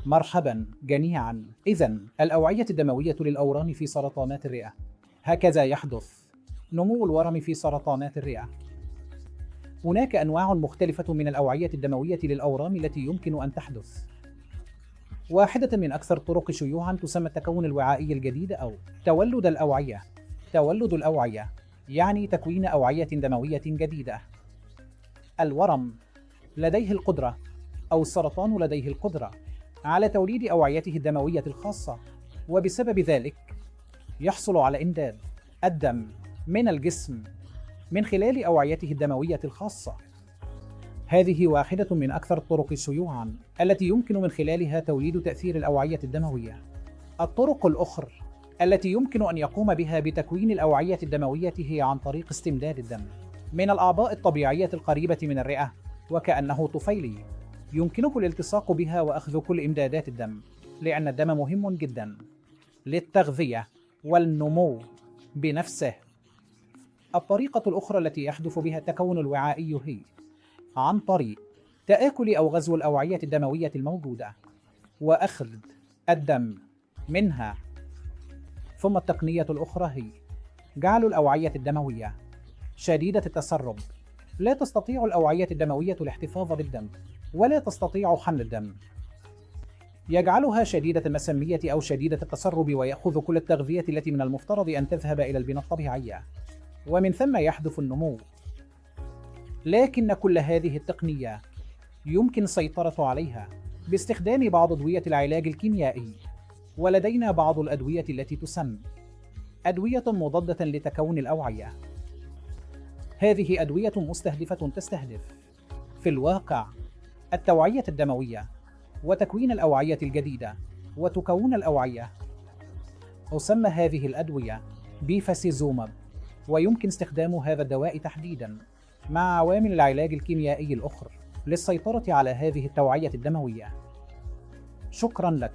مرحبا جميعا. إذن الأوعية الدموية للأورام في سرطانات الرئة. هكذا يحدث نمو الورم في سرطانات الرئة. هناك أنواع مختلفة من الأوعية الدموية للأورام التي يمكن أن تحدث. واحدة من أكثر الطرق شيوعا تسمى التكون الوعائي الجديد أو تولد الأوعية. تولد الأوعية يعني تكوين أوعية دموية جديدة. الورم لديه القدرة أو السرطان لديه القدرة على توليد أوعيته الدموية الخاصة، وبسبب ذلك يحصل على إمداد الدم من الجسم من خلال أوعيته الدموية الخاصة. هذه واحدة من أكثر الطرق شيوعاً التي يمكن من خلالها توليد تأثير الأوعية الدموية. الطرق الأخرى التي يمكن أن يقوم بها بتكوين الأوعية الدموية هي عن طريق استمداد الدم من الأعضاء الطبيعية القريبة من الرئة، وكأنه طفيلي يمكنه الالتصاق بها وأخذ كل إمدادات الدم، لأن الدم مهم جداً للتغذية والنمو بنفسه. الطريقة الأخرى التي يحدث بها التكون الوعائي هي عن طريق تآكل أو غزو الأوعية الدموية الموجودة وأخذ الدم منها. ثم التقنية الأخرى هي جعل الأوعية الدموية شديدة التسرب. لا تستطيع الأوعية الدموية الاحتفاظ بالدم ولا تستطيع حمل الدم. يجعلها شديدة المسمية أو شديدة التسرب، ويأخذ كل التغذية التي من المفترض أن تذهب إلى البنى الطبيعية، ومن ثم يحدث النمو. لكن كل هذه التقنية يمكن السيطرة عليها باستخدام بعض أدوية العلاج الكيميائي، ولدينا بعض الأدوية التي تسمى أدوية مضادة لتكون الأوعية. هذه أدوية مستهدفة تستهدف في الواقع التوعية الدموية وتكوين الأوعية الجديدة وتكون الأوعية. تسمى هذه الأدوية بيفاسيزوماب، ويمكن استخدام هذا الدواء تحديداً مع عوامل العلاج الكيميائي الأخرى للسيطرة على هذه التوعية الدموية. شكراً لك.